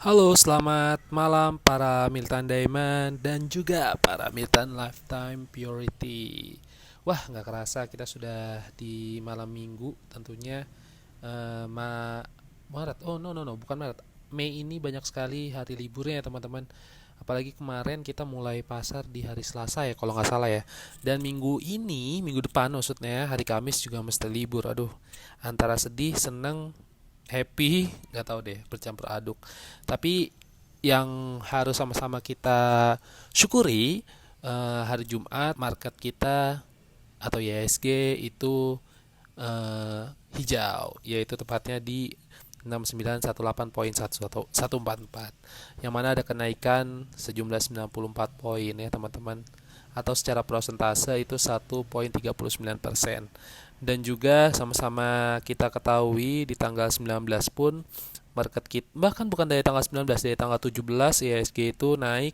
Halo, selamat malam para Miltan Diamond dan juga para Miltan Lifetime Purity. Wah, nggak kerasa kita sudah di malam minggu tentunya. Maret. Oh, no, no, no, bukan Maret. Mei ini banyak sekali hari liburnya ya teman-teman. Apalagi kemarin kita mulai pasar di hari Selasa ya kalau nggak salah ya. Dan minggu ini, minggu depan maksudnya hari Kamis juga mesti libur. Aduh, antara sedih, seneng, happy, nggak tahu deh, bercampur aduk. Tapi yang harus sama-sama kita syukuri, hari Jumat market kita atau IHSG itu hijau, yaitu tepatnya di 6918,114, yang mana ada kenaikan sejumlah 94 poin ya teman-teman, atau secara persentase itu 1,39%. Dan juga sama-sama kita ketahui di tanggal 19 pun market kita, bahkan bukan dari tanggal 19, dari tanggal 17 IHSG itu naik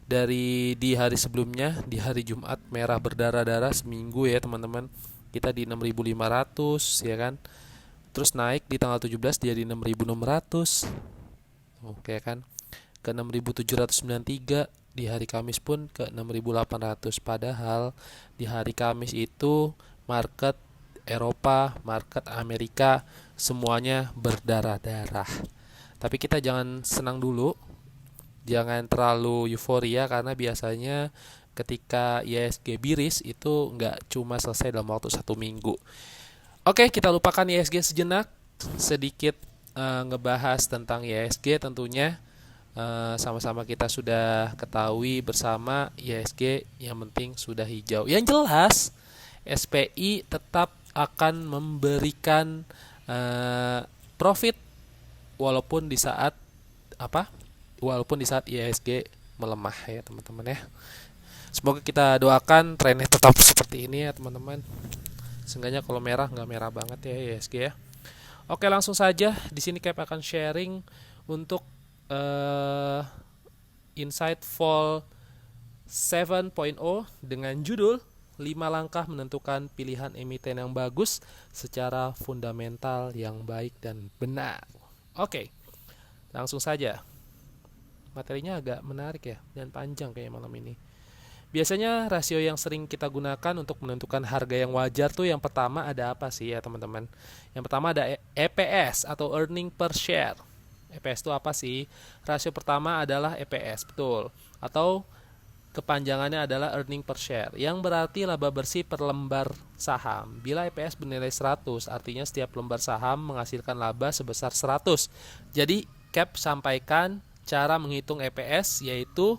dari di hari sebelumnya, di hari Jumat merah berdarah-darah seminggu ya teman-teman. Kita di 6.500 ya kan. Terus naik di tanggal 17 dia di 6.600. Oke kan. Ke 6.793, di hari Kamis pun ke 6.800. Padahal di hari Kamis itu market Eropa, market Amerika semuanya berdarah-darah. Tapi kita jangan senang dulu, jangan terlalu euforia, karena biasanya ketika ISG biris itu nggak cuma selesai dalam waktu 1 minggu. Oke, kita lupakan ISG sejenak, sedikit ngebahas tentang ISG tentunya. Sama-sama kita sudah ketahui bersama ISG yang penting sudah hijau. Yang jelas SPI tetap akan memberikan profit walaupun di saat apa? Walaupun di saat ISG melemah ya teman-teman ya. Semoga kita doakan trennya tetap seperti ini ya teman-teman. Seenggaknya kalau merah nggak merah banget ya ISG ya. Oke, langsung saja di sini Cap akan sharing untuk Insight Fall 7.0 dengan judul 5 langkah menentukan pilihan emiten yang bagus secara fundamental yang baik dan benar. Oke, langsung saja. Materinya agak menarik ya dan panjang kayak malam ini. Biasanya rasio yang sering kita gunakan untuk menentukan harga yang wajar tuh yang pertama ada apa sih ya teman-teman? Yang pertama ada EPS atau earning per share. EPS itu apa sih? Rasio pertama adalah EPS, betul. Atau kepanjangannya adalah earning per share, yang berarti laba bersih per lembar saham. Bila EPS bernilai 100, artinya setiap lembar saham menghasilkan laba sebesar 100. Jadi Cap sampaikan cara menghitung EPS, yaitu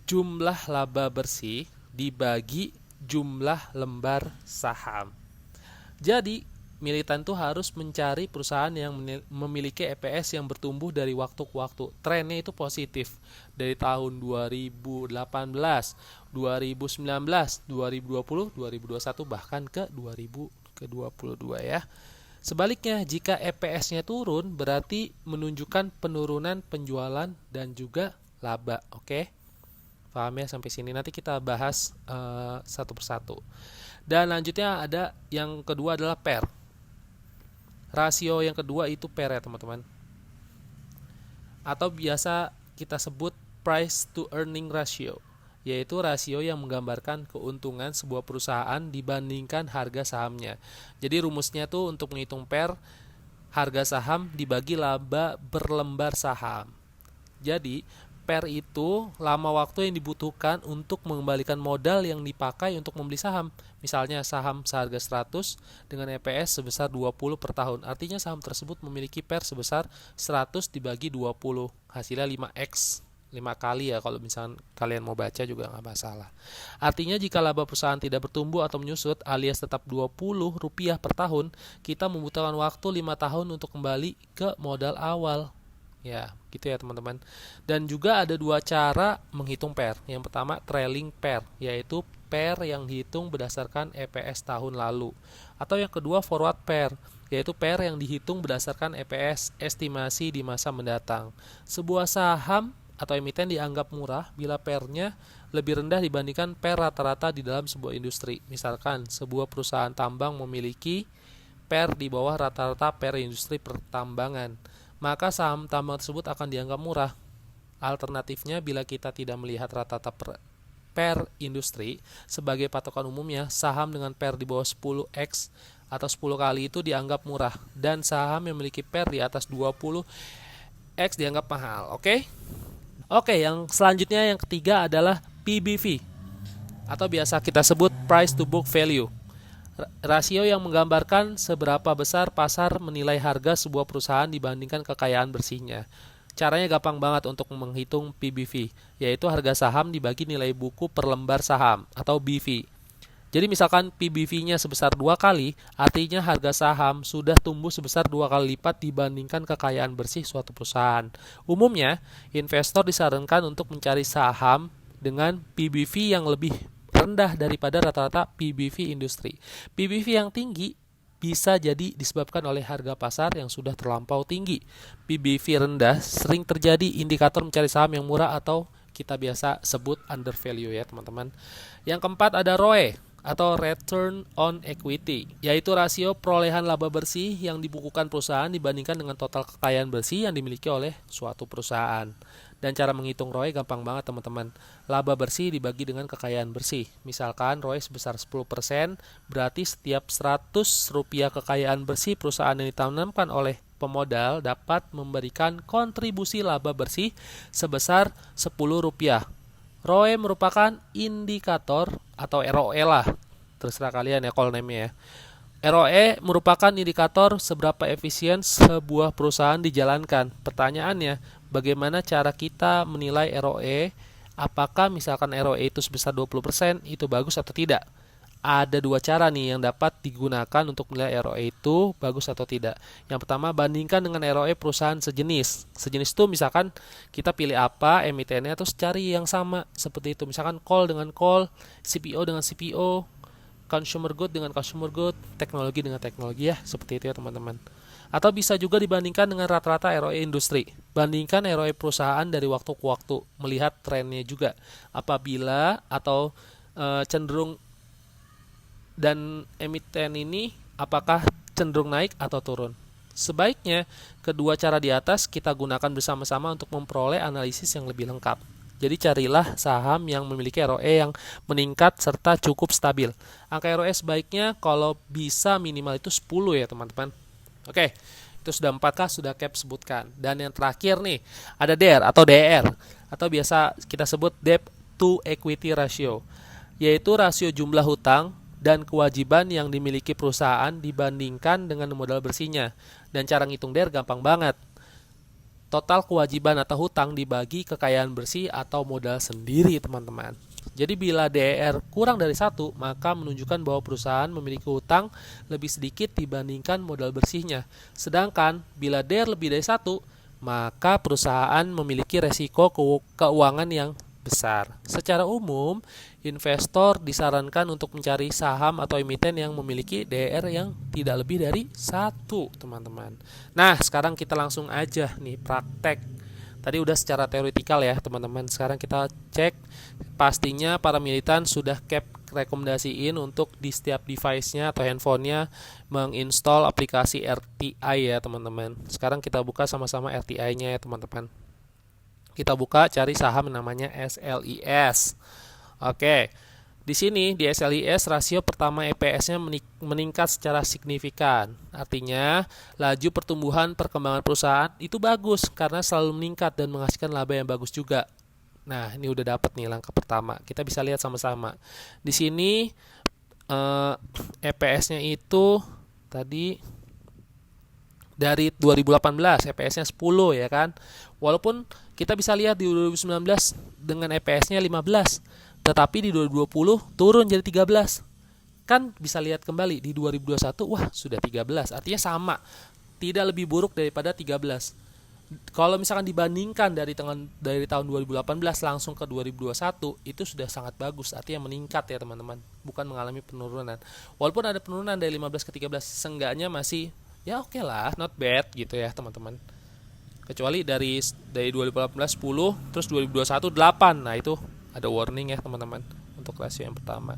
jumlah laba bersih dibagi jumlah lembar saham. Jadi militan tuh harus mencari perusahaan yang memiliki EPS yang bertumbuh dari waktu ke waktu. Trennya itu positif dari tahun 2018, 2019, 2020, 2021 bahkan ke 2022 ya. Sebaliknya, jika EPS-nya turun berarti menunjukkan penurunan penjualan dan juga laba. Oke? Paham ya sampai sini? Nanti kita bahas satu persatu. Dan lanjutnya ada yang kedua adalah PER. Rasio yang kedua itu PER ya teman-teman, atau biasa kita sebut price to earning ratio, yaitu rasio yang menggambarkan keuntungan sebuah perusahaan dibandingkan harga sahamnya. Jadi rumusnya tuh untuk menghitung PER, harga saham dibagi laba berlembar saham. Jadi PER itu lama waktu yang dibutuhkan untuk mengembalikan modal yang dipakai untuk membeli saham. Misalnya saham seharga 100 dengan EPS sebesar 20 per tahun. Artinya saham tersebut memiliki PER sebesar 100 dibagi 20. Hasilnya 5x. 5 kali ya, kalau misalnya kalian mau baca juga nggak masalah. Artinya jika laba perusahaan tidak bertumbuh atau menyusut alias tetap Rp20 per tahun, kita membutuhkan waktu 5 tahun untuk kembali ke modal awal. Ya, gitu ya teman-teman. Dan juga ada dua cara menghitung PER. Yang pertama trailing PER, yaitu PER yang dihitung berdasarkan EPS tahun lalu. Atau yang kedua forward PER, yaitu PER yang dihitung berdasarkan EPS estimasi di masa mendatang. Sebuah saham atau emiten dianggap murah bila PER-nya lebih rendah dibandingkan PER rata-rata di dalam sebuah industri. Misalkan sebuah perusahaan tambang memiliki PER di bawah rata-rata PER industri pertambangan. maka saham tambang tersebut akan dianggap murah. Alternatifnya, bila kita tidak melihat rata-rata per industri sebagai patokan umumnya, saham dengan per di bawah 10x atau 10 kali itu dianggap murah, dan saham yang memiliki per di atas 20x dianggap mahal. Oke, yang selanjutnya, yang ketiga adalah PBV atau biasa kita sebut price to book value. Rasio yang menggambarkan seberapa besar pasar menilai harga sebuah perusahaan dibandingkan kekayaan bersihnya. Caranya gampang banget untuk menghitung PBV, yaitu harga saham dibagi nilai buku per lembar saham atau BV. Jadi misalkan PBV-nya sebesar 2 kali, artinya harga saham sudah tumbuh sebesar 2 kali lipat dibandingkan kekayaan bersih suatu perusahaan. Umumnya, investor disarankan untuk mencari saham dengan PBV yang lebih rendah daripada rata-rata PBV industri. PBV yang tinggi bisa jadi disebabkan oleh harga pasar yang sudah terlampau tinggi. PBV rendah sering terjadi indikator mencari saham yang murah atau kita biasa sebut under value ya teman-teman. Yang keempat ada ROE atau Return on Equity, yaitu rasio perolehan laba bersih yang dibukukan perusahaan dibandingkan dengan total kekayaan bersih yang dimiliki oleh suatu perusahaan. Dan cara menghitung ROE gampang banget teman-teman. Laba bersih dibagi dengan kekayaan bersih. Misalkan ROE sebesar 10%, berarti setiap 100 rupiah kekayaan bersih perusahaan yang ditanamkan oleh pemodal dapat memberikan kontribusi laba bersih sebesar 10 rupiah. ROE merupakan indikator atau ROE lah. Terserah kalian ya call name-nya ya. ROE merupakan indikator seberapa efisien sebuah perusahaan dijalankan. Pertanyaannya, bagaimana cara kita menilai ROE? Apakah misalkan ROE itu sebesar 20% itu bagus atau tidak? Ada 2 cara nih yang dapat digunakan untuk menilai ROE itu bagus atau tidak. Yang pertama, bandingkan dengan ROE perusahaan sejenis. Sejenis itu misalkan kita pilih apa emitennya, terus cari yang sama seperti itu. Misalkan call dengan call, CPO dengan CPO, consumer good dengan consumer good, teknologi dengan teknologi ya, seperti itu ya teman-teman. Atau bisa juga dibandingkan dengan rata-rata ROE industri. Bandingkan ROE perusahaan dari waktu ke waktu, melihat trennya juga. Apabila atau cenderung dan emiten ini apakah cenderung naik atau turun. Sebaiknya kedua cara di atas kita gunakan bersama-sama untuk memperoleh analisis yang lebih lengkap. Jadi carilah saham yang memiliki ROE yang meningkat serta cukup stabil. Angka ROE sebaiknya kalau bisa minimal itu 10 ya teman-teman. Oke, itu sudah 4K sudah Cap sebutkan. Dan yang terakhir nih, ada DER atau DR atau biasa kita sebut Debt to Equity Ratio, yaitu rasio jumlah hutang dan kewajiban yang dimiliki perusahaan dibandingkan dengan modal bersihnya. Dan cara ngitung DER gampang banget. Total kewajiban atau hutang dibagi kekayaan bersih atau modal sendiri teman-teman. Jadi bila DER kurang dari 1, maka menunjukkan bahwa perusahaan memiliki hutang lebih sedikit dibandingkan modal bersihnya. Sedangkan bila DER lebih dari 1, maka perusahaan memiliki resiko keuangan yang besar. Secara umum, investor disarankan untuk mencari saham atau emiten yang memiliki DER yang tidak lebih dari 1, teman-teman. Nah, sekarang kita langsung aja nih praktek. Tadi udah secara teoretikal ya, teman-teman. Sekarang kita cek, pastinya para militan sudah Cap rekomendasiin untuk di setiap device-nya atau handphonenya menginstall aplikasi RTI ya, teman-teman. Sekarang kita buka sama-sama RTI-nya ya, teman-teman. Kita buka cari saham namanya SLIS. Oke. Di sini di SLIS rasio pertama EPS-nya meningkat secara signifikan. Artinya, laju pertumbuhan perkembangan perusahaan itu bagus karena selalu meningkat dan menghasilkan laba yang bagus juga. Nah, ini udah dapat nih langkah pertama. Kita bisa lihat sama-sama. Di sini EPS-nya itu tadi dari 2018 EPS-nya 10 ya kan. Walaupun kita bisa lihat di 2019 dengan EPS-nya 15, tetapi di 2020 turun jadi 13. Kan bisa lihat kembali di 2021, wah sudah 13, artinya sama. Tidak lebih buruk daripada 13. Kalau misalkan dibandingkan dari tahun 2018 langsung ke 2021, itu sudah sangat bagus, artinya meningkat ya teman-teman, bukan mengalami penurunan. Walaupun ada penurunan dari 15 ke 13, seenggaknya masih ya oke lah, not bad gitu ya teman-teman. Kecuali dari 2018 10, terus 2021 8. Nah, itu ada warning ya teman-teman untuk rasio yang pertama.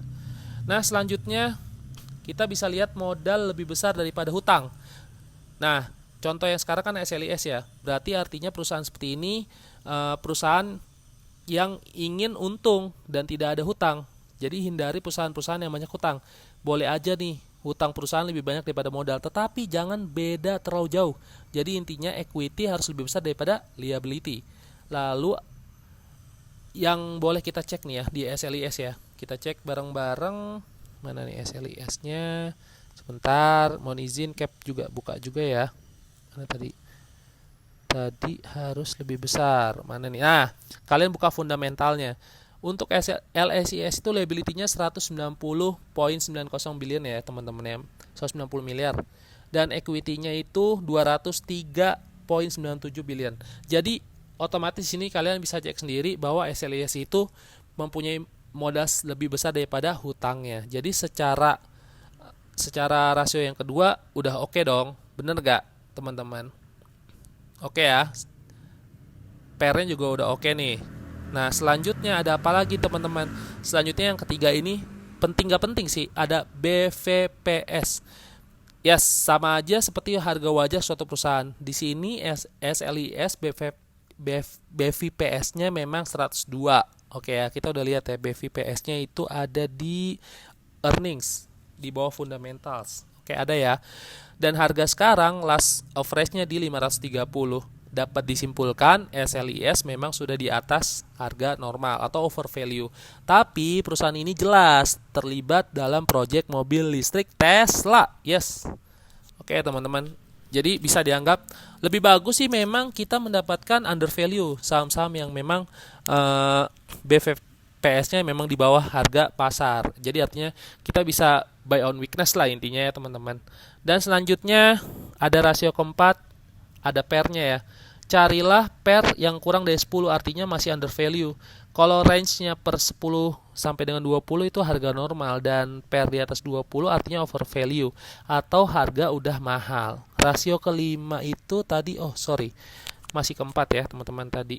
Nah, selanjutnya kita bisa lihat modal lebih besar daripada hutang. Nah, contoh yang sekarang kan SLIS ya. Berarti artinya perusahaan seperti ini perusahaan yang ingin untung dan tidak ada hutang. Jadi hindari perusahaan-perusahaan yang banyak hutang. Boleh aja nih hutang perusahaan lebih banyak daripada modal, tetapi jangan beda terlalu jauh. Jadi intinya equity harus lebih besar daripada liability. Lalu yang boleh kita cek nih ya di SLIS ya. Kita cek bareng-bareng, mana nih SLIS-nya. Sebentar, mohon izin cap juga buka juga ya. Mana tadi? Tadi harus lebih besar. Mana nih? Nah, kalian buka fundamentalnya. Untuk LSIS itu liability-nya 190,90 billion ya teman-teman ya. 190 miliar. Dan equity-nya itu 203,97 billion. Jadi otomatis ini kalian bisa cek sendiri bahwa SLIS itu mempunyai modal lebih besar daripada hutangnya. Jadi secara rasio yang kedua udah oke dong. Bener gak teman-teman? Oke ya. Pair-nya juga udah oke nih. Nah, selanjutnya ada apa lagi teman-teman? Selanjutnya yang ketiga ini penting gak penting sih? Ada BVPS. Ya, sama aja seperti harga wajah suatu perusahaan. Di sini SLIS BVPS-nya memang 102. Oke ya, kita udah lihat ya BVPS-nya itu ada di earnings di bawah fundamentals. Oke, ada ya. Dan harga sekarang last average-nya di 530. Dapat disimpulkan SLIS memang sudah di atas harga normal atau over value. Tapi perusahaan ini jelas terlibat dalam proyek mobil listrik Tesla. Yes. Oke, teman-teman. Jadi bisa dianggap lebih bagus sih memang kita mendapatkan under value saham-saham yang memang BVPS-nya memang di bawah harga pasar. Jadi artinya kita bisa buy on weakness lah intinya ya teman-teman. Dan selanjutnya ada rasio keempat, ada pair-nya ya. Carilah pair yang kurang dari 10, artinya masih under value. Kalau range-nya per 10 sampai dengan 20 itu harga normal, dan pair di atas 20 artinya over value atau harga udah mahal. Rasio kelima itu tadi, masih keempat ya teman-teman tadi.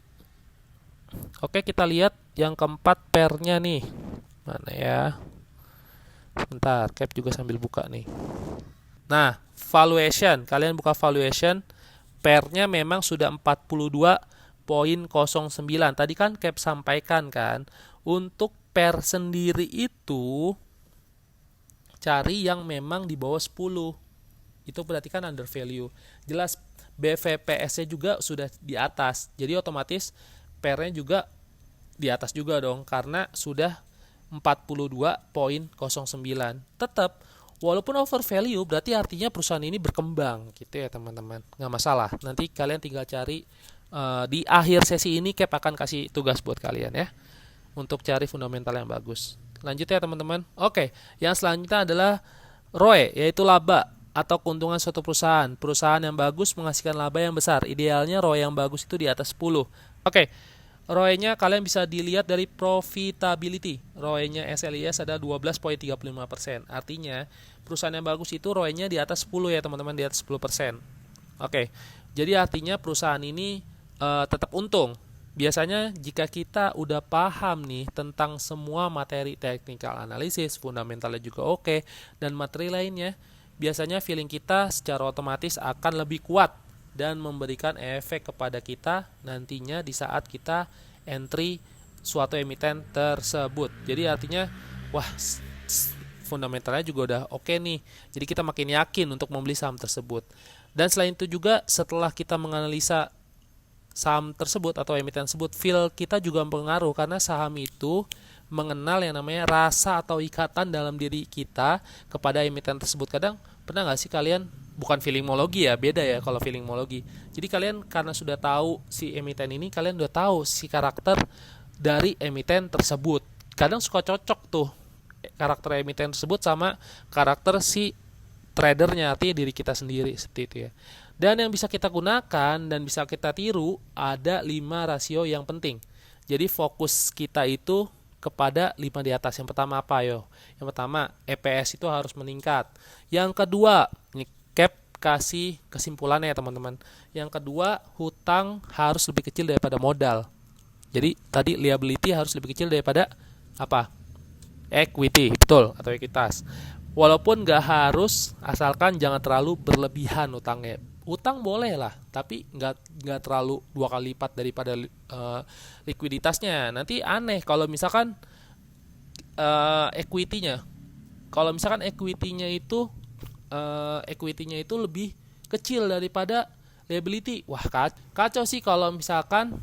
Oke, kita lihat yang keempat pair-nya nih. Mana ya? Sebentar, cap juga sambil buka nih. Nah, valuation, kalian buka valuation. Pair-nya memang sudah 42,09. Tadi kan cap sampaikan kan, untuk pair sendiri itu cari yang memang di bawah 10. Itu berarti kan under value. Jelas BVPS-nya juga sudah di atas. Jadi otomatis pair-nya juga di atas juga dong karena sudah 42,09. Tetap walaupun over value berarti artinya perusahaan ini berkembang gitu ya teman-teman. Nggak masalah. Nanti kalian tinggal cari di akhir sesi ini cap akan kasih tugas buat kalian ya untuk cari fundamental yang bagus. Lanjut ya teman-teman. Oke, yang selanjutnya adalah ROE, yaitu laba atau keuntungan suatu perusahaan. Perusahaan yang bagus menghasilkan laba yang besar. Idealnya ROE yang bagus itu di atas 10. Oke. ROE-nya kalian bisa dilihat dari profitability. ROE-nya SLIS ada 12,35%. Artinya perusahaan yang bagus itu ROE-nya di atas 10 ya teman-teman, di atas 10%. Oke. Jadi artinya perusahaan ini tetap untung. Biasanya jika kita udah paham nih tentang semua materi technical analysis, fundamentalnya juga oke, dan materi lainnya, biasanya feeling kita secara otomatis akan lebih kuat dan memberikan efek kepada kita nantinya di saat kita entry suatu emiten tersebut. Jadi artinya fundamentalnya juga udah oke nih. Jadi kita makin yakin untuk membeli saham tersebut. Dan selain itu juga setelah kita menganalisa saham tersebut atau emiten tersebut, feel kita juga mempengaruhi karena saham itu mengenal yang namanya rasa atau ikatan dalam diri kita kepada emiten tersebut. Kadang pernah nggak sih kalian, bukan feelingmologi ya, beda ya kalau feelingmologi. Jadi kalian karena sudah tahu si emiten ini, kalian udah tahu si karakter dari emiten tersebut. Kadang suka cocok tuh karakter emiten tersebut sama karakter si tradernya, artinya diri kita sendiri, seperti itu ya. Dan yang bisa kita gunakan dan bisa kita tiru ada 5 rasio yang penting. Jadi fokus kita itu kepada 5 di atas. Yang pertama apa yo? Yang pertama EPS itu harus meningkat. Yang kedua, ini cap kasih kesimpulannya ya teman-teman. Yang kedua, hutang harus lebih kecil daripada modal. Jadi tadi liability harus lebih kecil daripada apa? Equity, betul, atau ekuitas. Walaupun nggak harus, asalkan jangan terlalu berlebihan hutangnya. hutang boleh lah, tapi nggak terlalu 2 kali lipat daripada likuiditasnya. Nanti aneh kalau misalkan equity-nya, kalau misalkan equity-nya itu lebih kecil daripada liability. Wah, kacau sih kalau misalkan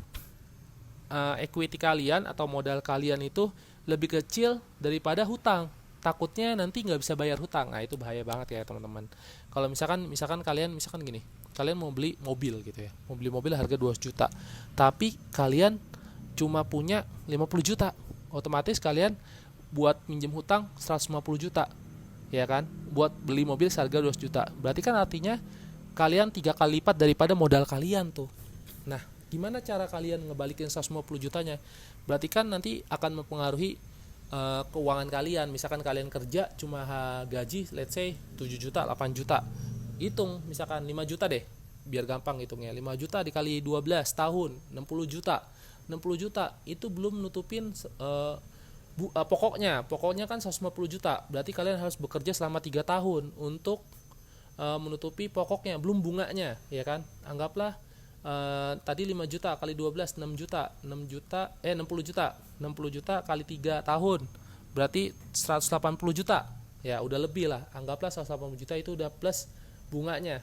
equity kalian atau modal kalian itu lebih kecil daripada hutang. Takutnya nanti nggak bisa bayar hutang. Nah, itu bahaya banget ya teman-teman. Kalau misalkan kalian gini, kalian mau beli mobil gitu ya, mau beli mobil harga 200 juta, tapi kalian cuma punya 50 juta, otomatis kalian buat minjem hutang 150 juta, ya kan, buat beli mobil seharga 200 juta. Berarti kan artinya kalian 3 kali lipat daripada modal kalian tuh. Nah, gimana cara kalian ngebalikin 150 jutanya? Berarti kan nanti akan mempengaruhi keuangan kalian. Misalkan kalian kerja cuma gaji let's say 7 juta, 8 juta. Hitung misalkan 5 juta deh. Biar gampang hitungnya. 5 juta dikali 12 tahun, 60 juta. 60 juta itu belum nutupin pokoknya kan 150 juta. Berarti kalian harus bekerja selama 3 tahun untuk menutupi pokoknya, belum bunganya, ya kan? Anggaplah tadi 5 juta kali 12 60 juta kali 3 tahun berarti 180 juta. Ya, udah lebih lah. Anggaplah 180 juta itu udah plus bunganya.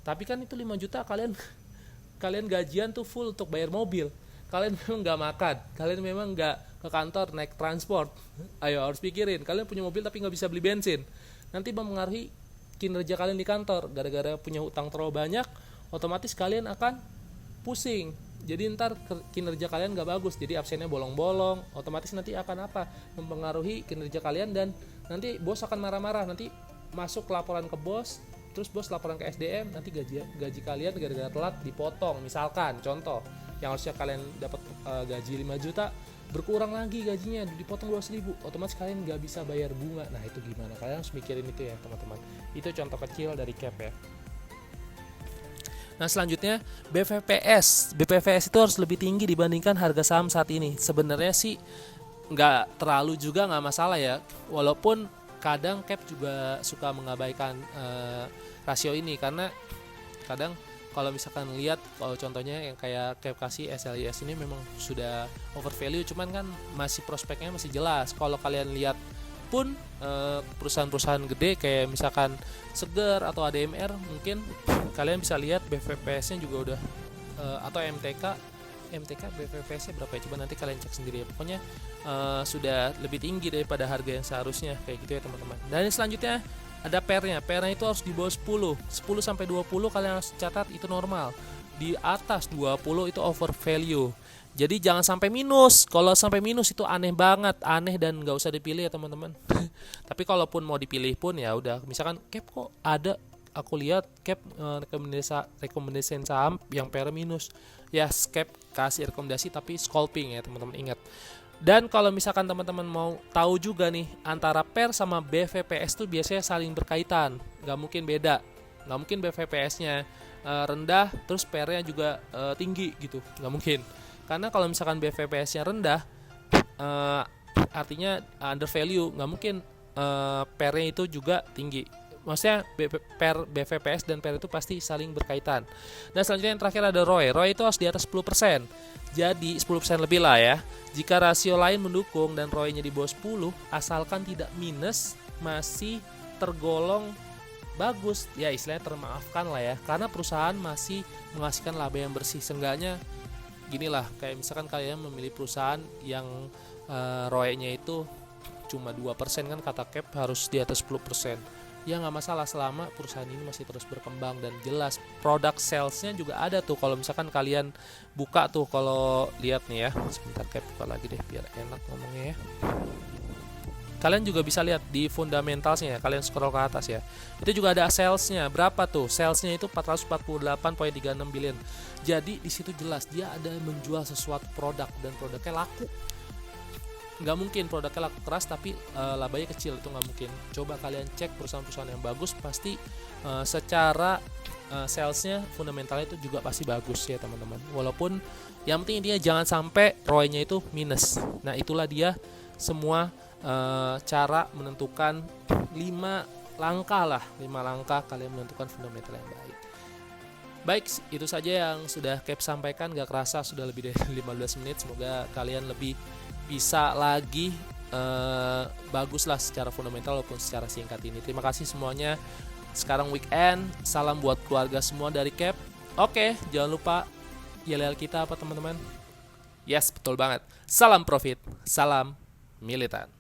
Tapi kan itu 5 juta kalian gajian tuh full untuk bayar mobil. Kalian memang nggak makan, kalian memang nggak ke kantor naik transport. Ayo, harus pikirin, kalian punya mobil tapi nggak bisa beli bensin. Nanti mempengaruhi kinerja kalian di kantor. Gara-gara punya utang terlalu banyak, otomatis kalian akan pusing. Jadi ntar kinerja kalian gak bagus, jadi absennya bolong-bolong. Otomatis nanti akan apa? Mempengaruhi kinerja kalian, dan nanti bos akan marah-marah. Nanti masuk laporan ke bos, terus bos laporan ke SDM, nanti gaji kalian gara-gara telat dipotong. Misalkan contoh, yang harusnya kalian dapat gaji 5 juta, berkurang lagi gajinya, dipotong 200.000. Otomatis kalian gak bisa bayar bunga. Nah, itu gimana? Kalian harus mikirin itu ya teman-teman. Itu contoh kecil dari cap ya. Nah, selanjutnya BVPS itu harus lebih tinggi dibandingkan harga saham saat ini. Sebenarnya sih nggak terlalu juga, nggak masalah ya, walaupun kadang cap juga suka mengabaikan rasio ini, karena kadang kalau misalkan lihat, kalau contohnya yang kayak cap kasih SLIS ini memang sudah overvalue, cuman kan masih prospeknya masih jelas. Kalau kalian lihat pun perusahaan-perusahaan gede kayak misalkan Seger atau ADMR, mungkin kalian bisa lihat BVPS-nya juga udah atau MTK BVPS-nya berapa ya, coba nanti kalian cek sendiri ya. Pokoknya sudah lebih tinggi daripada harga yang seharusnya, kayak gitu ya teman-teman. Dan selanjutnya ada PER-nya itu harus di bawah 10 sampai 20 kalian harus catat, itu normal. Di atas 20 itu overvalue. Jadi jangan sampai minus. Kalau sampai minus itu aneh banget, dan nggak usah dipilih ya teman-teman. Tapi kalaupun mau dipilih pun ya udah, misalkan cap kok ada, aku lihat cap rekomendasi saham yang PER minus. Ya, cap kasih rekomendasi tapi scalping ya teman-teman, ingat. Dan kalau misalkan teman-teman mau tahu juga nih, antara PER sama BVPS tuh biasanya saling berkaitan, nggak mungkin beda. Nggak mungkin BVPS-nya rendah terus PER-nya juga tinggi gitu, nggak mungkin. Karena kalau misalkan BVPS-nya rendah, artinya undervalue, nggak mungkin PER-nya itu juga tinggi. Maksudnya BVPS dan PER itu pasti saling berkaitan. Dan selanjutnya yang terakhir ada ROE. ROE itu harus di atas 10%. Jadi 10% lebih lah ya. Jika rasio lain mendukung dan ROE-nya di bawah 10, asalkan tidak minus, masih tergolong bagus. Ya, istilahnya termaafkan lah ya. Karena perusahaan masih menghasilkan laba yang bersih. Seenggaknya ginilah, kayak misalkan kalian memilih perusahaan yang ROE-nya itu cuma 2%, kan kata cap harus di atas 10%. Ya nggak masalah selama perusahaan ini masih terus berkembang dan jelas produk salesnya juga ada tuh. Kalau misalkan kalian buka tuh, kalau lihat nih ya, sebentar cap buka lagi deh biar enak ngomongnya ya. Kalian juga bisa lihat di fundamentalsnya ya, kalian scroll ke atas ya. Itu juga ada salesnya, berapa tuh? Salesnya itu 448,36 billion. Jadi di situ jelas dia ada menjual sesuatu produk dan produknya laku. Nggak mungkin produknya laku keras tapi labanya kecil, itu nggak mungkin. Coba kalian cek perusahaan-perusahaan yang bagus, pasti secara salesnya, fundamentalnya itu juga pasti bagus ya teman-teman. Walaupun yang penting dia jangan sampai ROE-nya itu minus. Nah, itulah dia semua cara menentukan 5 langkah kalian menentukan fundamental yang baik. Baik, itu saja yang sudah Cap sampaikan. Gak kerasa sudah lebih dari 15 menit. Semoga kalian lebih bisa lagi bagus lah secara fundamental walaupun secara singkat ini. Terima kasih semuanya. Sekarang weekend, salam buat keluarga semua dari Cap. Oke, jangan lupa yel-yel kita apa teman-teman? Yes, betul banget. Salam profit, salam militan.